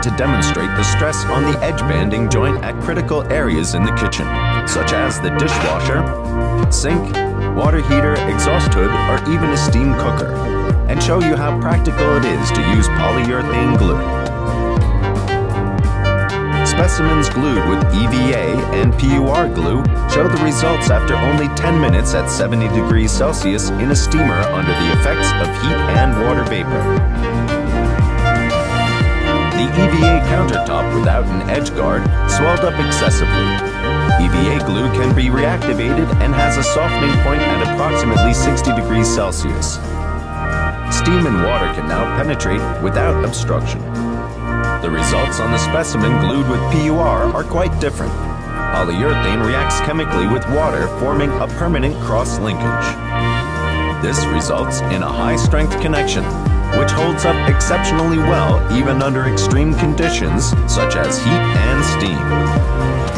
designed to demonstrate the stress on the edge banding joint at critical areas in the kitchen, such as the dishwasher, sink, water heater, exhaust hood, or even a steam cooker, and show you how practical it is to use polyurethane glue. Specimens glued with EVA and PUR glue show the results after only 10 minutes at 70 degrees Celsius in a steamer under the effects of heat and water vapor. The EVA countertop without an edge guard swelled up excessively. EVA glue can be reactivated and has a softening point at approximately 60 degrees Celsius. Steam and water can now penetrate without obstruction. The results on the specimen glued with PUR are quite different. Polyurethane reacts chemically with water, forming a permanent cross-linkage. This results in a high-strength connection, which holds up exceptionally well even under extreme conditions such as heat and steam.